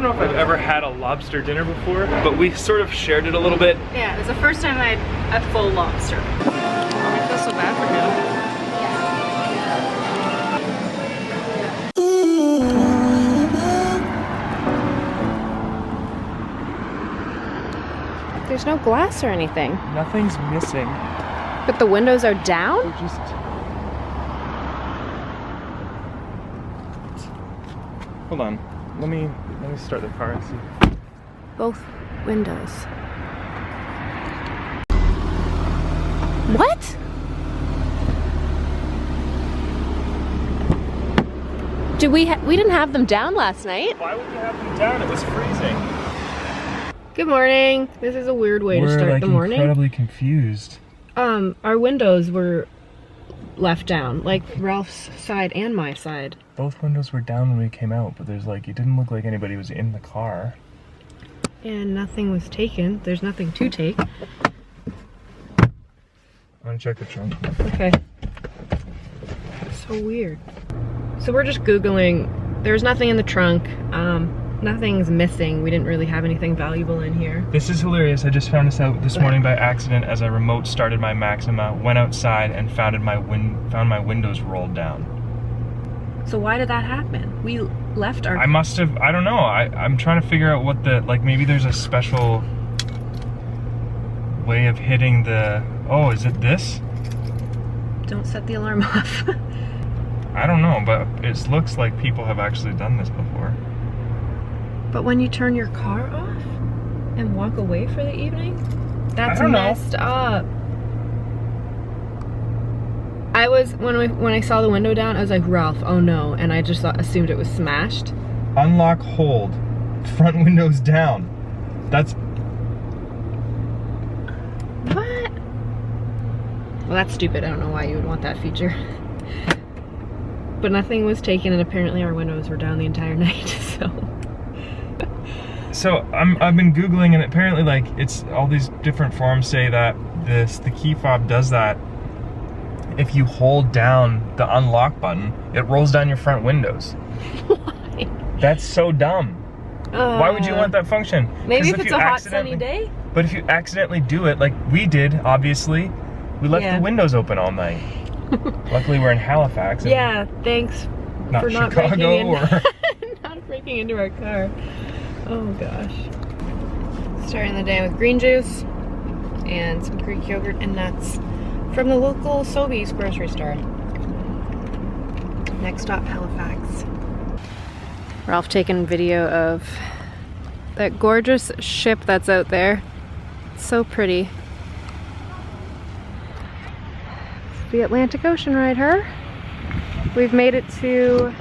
don't know if I've ever had a lobster dinner before, but we sort of shared it a little bit. Yeah, it was the first time I had a full lobster. I feel so bad for him. There's no glass or anything. Nothing's missing. But the windows are down? They're just... Hold on. Let me start the car and see. Both windows. What? We didn't have them down last night. Why would you have them down? It was freezing. Good morning. This is a weird way to start the morning. We're incredibly confused. Our windows were left down, like Ralph's side and my side. Both windows were down when we came out, but there's like, it didn't look like anybody was in the car. And nothing was taken. There's nothing to take. I'm gonna check the trunk. Okay. So weird. So we're just Googling. There's nothing in the trunk. Nothing's missing. We didn't really have anything valuable in here. This is hilarious. I just found this out this morning by accident as I remote started my Maxima, went outside and found my windows rolled down. So why did that happen? We left our... I must have, I don't know. I'm trying to figure out what the, like maybe there's a special way of hitting the, oh, is it this? Don't set the alarm off. I don't know, but it looks like people have actually done this before. But when you turn your car off and walk away for the evening, that's messed up. I was, when I saw the window down, I was like, Ralph, oh no, and I just assumed it was smashed. Unlock, hold, front windows down. That's... What? Well, that's stupid. I don't know why you would want that feature. But nothing was taken, and apparently our windows were down the entire night, so... So I've been Googling, and apparently like it's all these different forums say that the key fob does that. If you hold down the unlock button, it rolls down your front windows. Why? That's so dumb. Why would you want that function? Maybe if it's a hot sunny day? But if you accidentally do it, like we did, obviously, we left the windows open all night. Luckily we're in Halifax. Yeah, thanks for not Chicago not breaking into our car. Oh gosh. Starting the day with green juice and some Greek yogurt and nuts from the local Sobeys grocery store. Next stop, Halifax. Ralph taking video of that gorgeous ship that's out there. It's so pretty. The Atlantic Ocean ride, her. We've made it to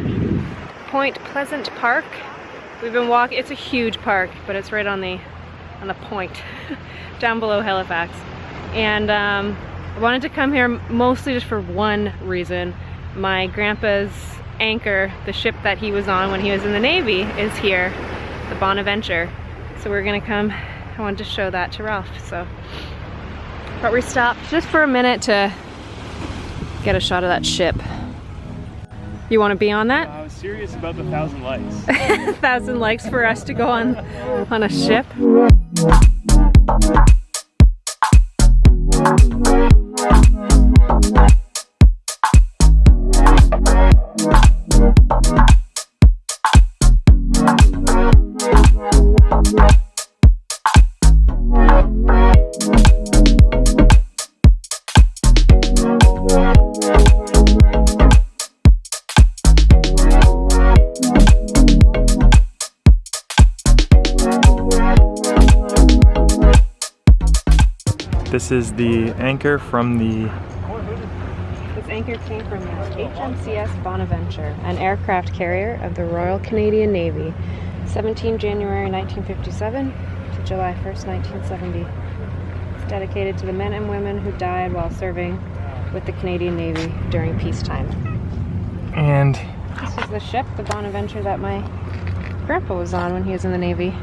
Point Pleasant Park. We've been walking, it's a huge park, but it's right on the point down below Halifax. And I wanted to come here mostly just for one reason. My grandpa's anchor, the ship that he was on when he was in the Navy, is here, the Bonaventure. So we're gonna come, I wanted to show that to Ralph, so. But we stopped just for a minute to get a shot of that ship. You want to be on that? I was serious about the 1,000 likes. 1,000 likes for us to go on a ship. This is the anchor from the... This anchor came from HMCS Bonaventure, an aircraft carrier of the Royal Canadian Navy, 17 January 1957 to July 1st, 1970. It's dedicated to the men and women who died while serving with the Canadian Navy during peacetime. And this is the ship, the Bonaventure, that my grandpa was on when he was in the Navy.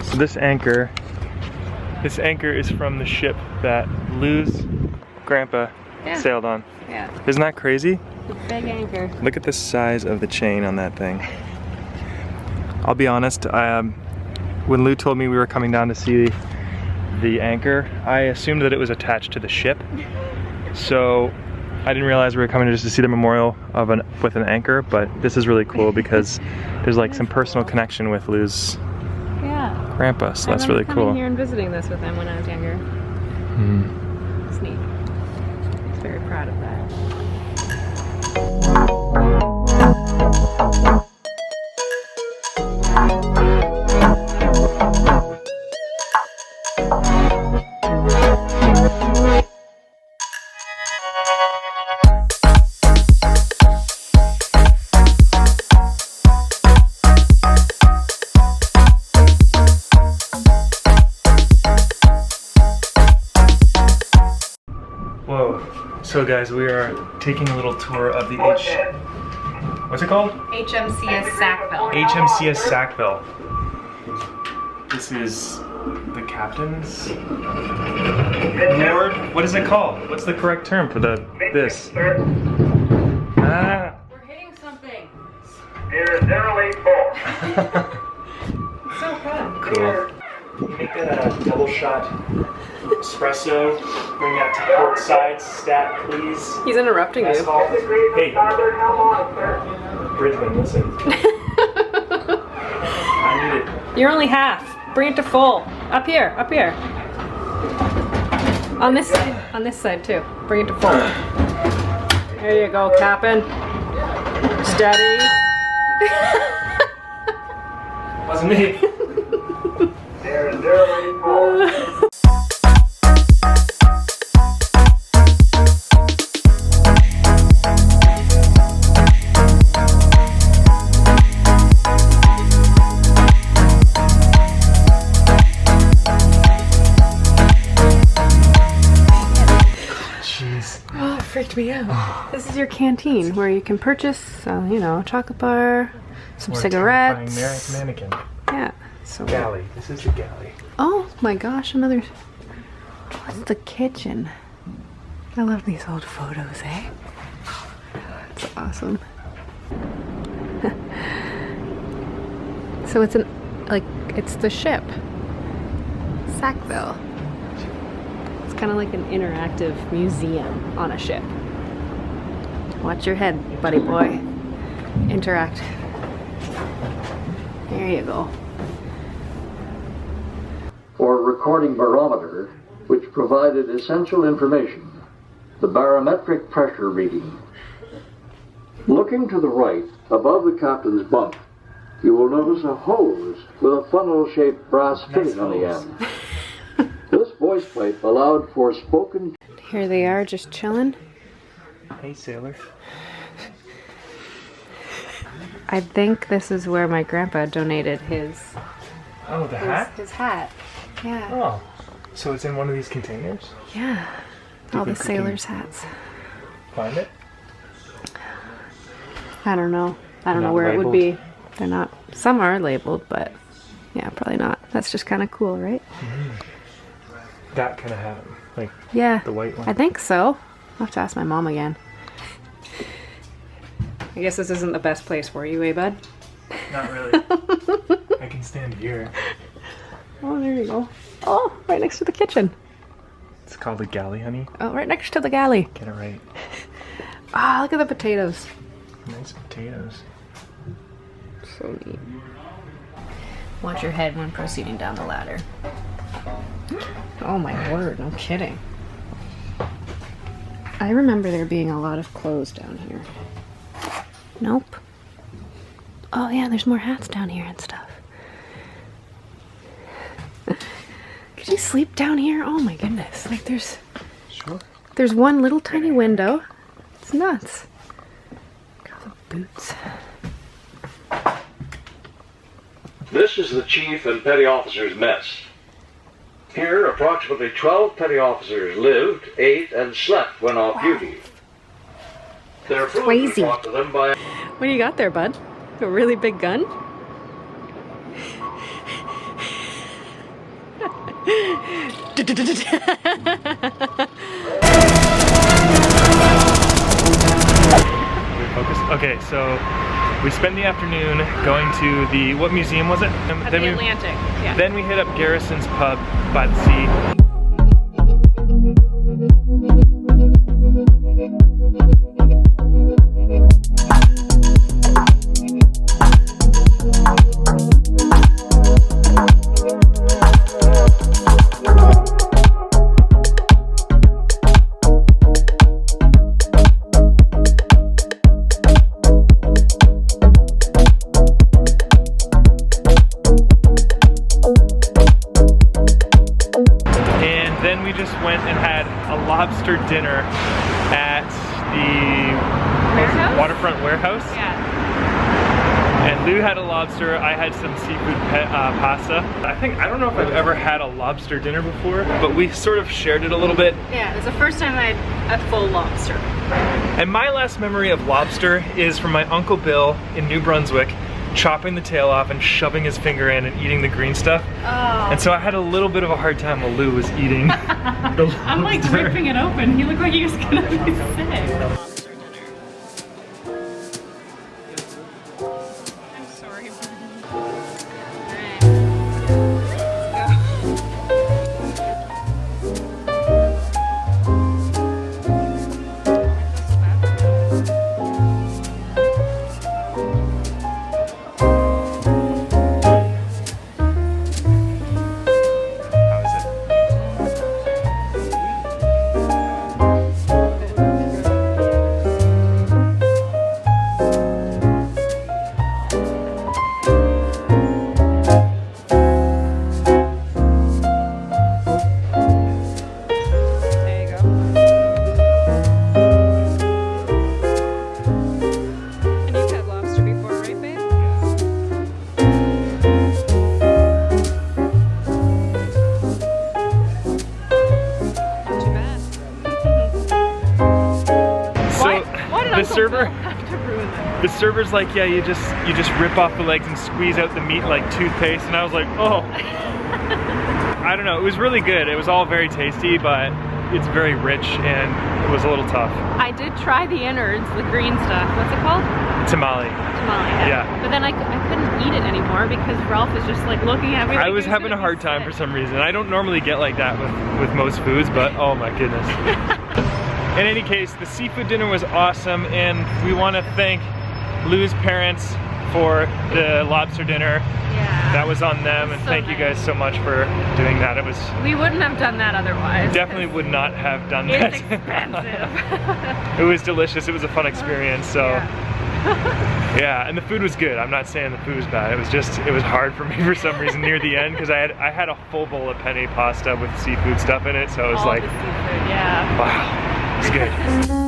so this anchor is from the ship that Lou's grandpa sailed on. Yeah. Isn't that crazy? Big anchor. Look at the size of the chain on that thing. I'll be honest, when Lou told me we were coming down to see the anchor, I assumed that it was attached to the ship. So I didn't realize we were coming just to see the memorial of with an anchor, but this is really cool because there's like some personal connection with Lou's grandpa, so that's really cool. I remember coming here and visiting this with him when I was younger. It's neat. He's very proud of that. So guys, we are taking a little tour of the what's it called? HMCS Sackville. HMCS Sackville. This is the captain's ward. What is it called? What's the correct term for this? Ah. We're hitting something. You're 084. So fun. Cool. Make that a double shot espresso. Bring that to port side. Stat, please. He's interrupting you. Hey, Bridgman, listen. I need it. You're only half. Bring it to full. Up here, up here. On this side too. Bring it to full. There you go, Captain. Steady. Wasn't me. There's 084. Freaked me out. This is your canteen where you can purchase, you know, a chocolate bar, some cigarettes. Mannequin. Yeah. So galley. This is the galley. Oh my gosh, another. What's the kitchen? I love these old photos, eh? That's awesome. So it's it's the ship, Sackville. Kind of like an interactive museum on a ship. Watch your head, buddy boy. Interact. There you go. For recording barometer, which provided essential information, the barometric pressure reading. Looking to the right, above the captain's bunk, you will notice a hose with a funnel-shaped brass fitting on the end. This voice plate allowed for spoken... Here they are, just chilling. Hey, sailor. I think this is where my grandpa donated his... Oh, the hat? His hat. Yeah. Oh, so it's in one of these containers? Yeah. All the sailors' hats. Find it? I don't know. I don't know where it would be. They're not... Some are labeled, but yeah, probably not. That's just kind of cool, right? Mm-hmm. That kind of hat, like the white one. I think so. I'll have to ask my mom again. I guess this isn't the best place for you, eh, bud? Not really. I can stand here. Oh, there you go. Oh, right next to the kitchen. It's called the galley, honey. Oh, right next to the galley. Get it right. Ah, look at the potatoes. Nice potatoes. So neat. Watch your head when proceeding down the ladder. Oh my word, no kidding. I remember there being a lot of clothes down here. Nope. Oh yeah, there's more hats down here and stuff. Could you sleep down here? Oh my goodness. Like there's one little tiny window. It's nuts. Look at all the boots. This is the chief and petty officers' mess. Here, approximately 12 petty officers lived, ate, and slept when off duty. Their food was brought to them by... What do you got there, bud? A really big gun? Focus. Okay, so We spent the afternoon going to the, what museum was it? At the Atlantic, yeah. Then we hit up Garrison's Pub by the sea. Then we just went and had a lobster dinner at the waterfront warehouse. Yeah. And Lou had a lobster, I had some seafood pasta. I don't know if I've ever had a lobster dinner before, but we sort of shared it a little bit. Yeah, it was the first time I had a full lobster. And my last memory of lobster is from my Uncle Bill in New Brunswick, chopping the tail off and shoving his finger in and eating the green stuff. Oh. And so I had a little bit of a hard time while Lou was eating the lobster. I'm like ripping it open. He looked like he was gonna be sick. I'm sorry. The server's like, yeah, you just rip off the legs and squeeze out the meat like toothpaste, and I was like, oh. I don't know, it was really good. It was all very tasty, but it's very rich and it was a little tough. I did try the innards, the green stuff. What's it called? Tamale. Tamale, Yeah. But then I couldn't eat it anymore because Ralph was just like looking at me like I was having a hard time for some reason. I don't normally get like that with most foods, but oh my goodness. In any case, the seafood dinner was awesome, and we want to thank Lou's parents for the lobster dinner. Yeah. That was on them, and so thank you guys so much for doing that. It was. We wouldn't have done that otherwise. Definitely would not have done it's that. It's expensive. It was delicious. It was a fun experience. So. Yeah. Yeah, and the food was good. I'm not saying the food was bad. It was just, it was hard for me for some reason near the end because I had a full bowl of penne pasta with seafood stuff in it. So it was all like, the seafood, yeah. wow, it's good.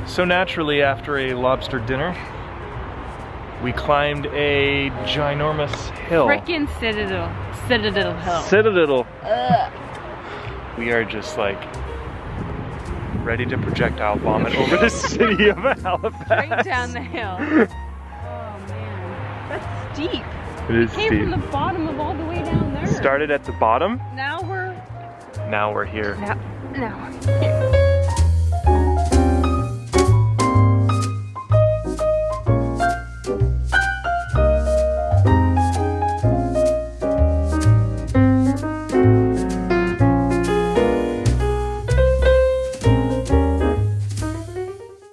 So naturally, after a lobster dinner, we climbed a ginormous hill. Frickin' Citadel Hill. Citadel. We are just like ready to projectile vomit over the city of Halifax. Right down the hill. Oh man, that's steep. It is Came steep. from the bottom of all the way down there. Started at the bottom. Now we're here. now we're here.